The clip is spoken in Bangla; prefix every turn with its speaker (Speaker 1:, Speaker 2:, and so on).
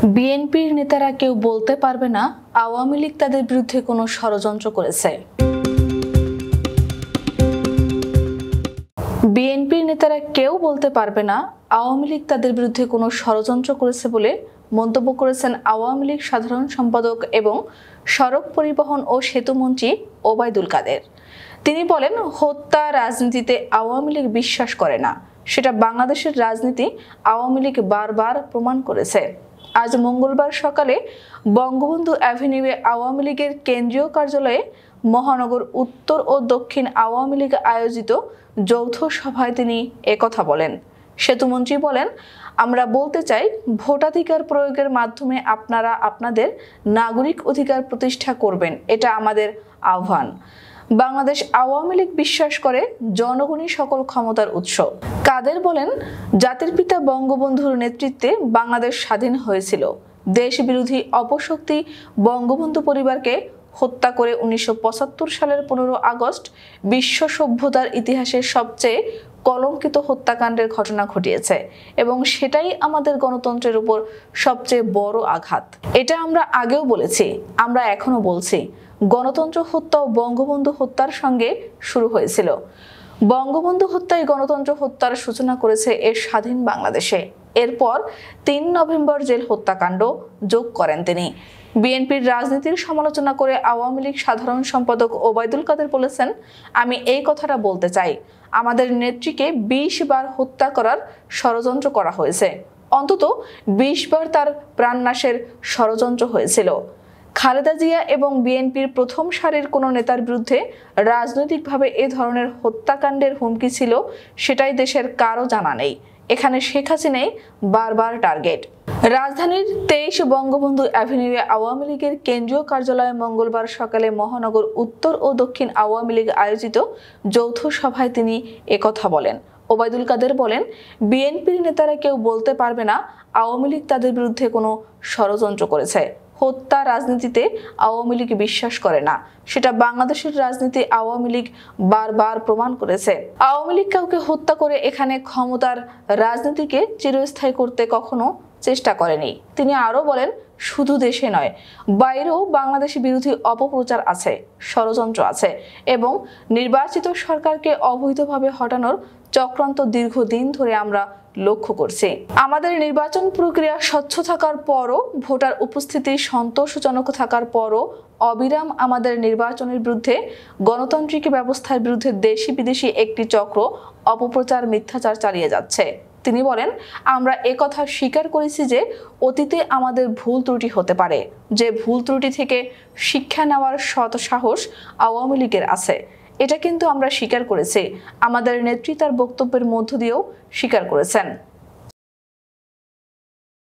Speaker 1: বিএনপির নেতারা কেউ বলতে পারবে না আওয়ামী লীগ তাদের বিরুদ্ধে কোনো ষড়যন্ত্র করেছে। বিএনপির নেতারা কেউ বলতে পারবে না আওয়ামী লীগ তাদের বিরুদ্ধে কোনো ষড়যন্ত্র করেছে বলে মন্তব্য করেছেন আওয়ামী লীগ সাধারণ সম্পাদক এবং সড়ক পরিবহন ও সেতুমন্ত্রী ওবায়দুল কাদের। তিনি বলেন, হত্যা রাজনীতিতে আওয়ামী লীগ বিশ্বাস করে না, সেটা বাংলাদেশের রাজনীতি আওয়ামী লীগ বারবার প্রমাণ করেছে। আজ মঙ্গলবার সকালে বঙ্গবন্ধু অ্যাভিনিউয়ে আওয়ামী লীগের কেন্দ্রীয় কার্যালয়ে মহানগর উত্তর ও দক্ষিণ আওয়ামী লীগ আয়োজিত যৌথ সভায় তিনি একথা বলেন। সেতুমন্ত্রী বলেন, আমরা বলতে চাই, ভোটাধিকার প্রয়োগের মাধ্যমে আপনারা আপনাদের নাগরিক অধিকার প্রতিষ্ঠা করবেন, এটা আমাদের আহ্বান। বাংলাদেশ আওয়ামী লীগ বিশ্বাস করে জনগণই সকল ক্ষমতার উৎস। কাদের বলেন, জাতির পিতা বঙ্গবন্ধুর নেতৃত্বে বাংলাদেশ স্বাধীন হয়েছিল। দেশ বিরোধী অপশক্তি বঙ্গবন্ধু পরিবারকে হত্যা করে 1975 সালের 15 আগস্ট বিশ্ব সভ্যতার ইতিহাসের সবচেয়ে কলঙ্কিত হত্যাকাণ্ডের ঘটনা ঘটিয়েছে এবং সেটাই আমাদের গণতন্ত্রের উপর সবচেয়ে বড় আঘাত। এটা আমরা আগেও বলেছি, আমরা এখনো বলছি। গণতন্ত্র হত্যা ও বঙ্গবন্ধু হত্যার সঙ্গে শুরু হয়েছিল। বঙ্গবন্ধু হত্যায় গণতন্ত্র হত্যার সূচনা করেছে এর স্বাধীন বাংলাদেশে। এরপর 3 নভেম্বর জেল হত্যাকাণ্ড যোগ করেন তিনি। বিএনপির রাজনীতির সমালোচনা করে আওয়ামী লীগ সাধারণ সম্পাদক ওবায়দুল কাদের বলেছেন, আমি এই কথাটা বলতে চাই, আমাদের নেত্রীকে 20 বার হত্যা করার ষড়যন্ত্র করা হয়েছে। অন্তত 20 বার তার প্রাণনাশের ষড়যন্ত্র হয়েছিল। খালেদা জিয়া এবং বিএনপির প্রথম সারির কোনো নেতার বিরুদ্ধে রাজনৈতিকভাবে এ ধরনের হত্যাকাণ্ডের হুমকি ছিল, সেটাই দেশের কারো জানা নেই। এখানে শেখ হাসিনাই বারবার টার্গেট। রাজধানীর 23 বঙ্গবন্ধু অ্যাভিনিউয়ে আওয়ামী লীগের কেন্দ্রীয় কার্যালয়ে মঙ্গলবার সকালে মহানগর উত্তর ও দক্ষিণ আওয়ামী লীগ আয়োজিত যৌথ সভায় তিনি একথা বলেন। ওবায়দুল কাদের বলেন, বিএনপির নেতারা কেউ বলতে পারবে না আওয়ামী লীগ তাদের বিরুদ্ধে কোনো ষড়যন্ত্র করেছে। হত্যা রাজনীতিতে আওয়ামী লীগ বিশ্বাস করে না, সেটা বাংলাদেশের রাজনীতি আওয়ামী লীগ বারবার প্রমাণ করেছে। আওয়ামী লীগ কাউকে হত্যা করে এখানে ক্ষমতার রাজনীতিকে চিরস্থায়ী করতে কখনো চেষ্টা করেনি। তিনি আরো বলেন, শুধু দেশে নয়, বাইরেও বাংলাদেশ বিরোধী অপপ্রচার আছে, ষড়যন্ত্র আছে এবং নির্বাচিত সরকারকে অবৈধভাবে হটানোর চক্রান্ত দীর্ঘদিন ধরে আমরা লক্ষ্য করছি। আমাদের নির্বাচন প্রক্রিয়া স্বচ্ছ থাকার পরও, ভোটার উপস্থিতি সন্তোষজনক থাকার পরও অবিরাম আমাদের নির্বাচনের বিরুদ্ধে, গণতান্ত্রিক ব্যবস্থার বিরুদ্ধে দেশি বিদেশি একটি চক্র অপপ্রচার মিথ্যাচার চালিয়ে যাচ্ছে। তিনি বলেন, আমরা একথা স্বীকার করেছি যে অতীতে আমাদের ভুল ত্রুটি হতে পারে, যে ভুল ত্রুটি থেকে শিক্ষা নেওয়ার সৎ সাহস আওয়ামী লীগের আছে। এটা কিন্তু আমরা স্বীকার করেছি, আমাদের নেত্রী তার বক্তব্যের মধ্য দিয়েও স্বীকার করেছেন।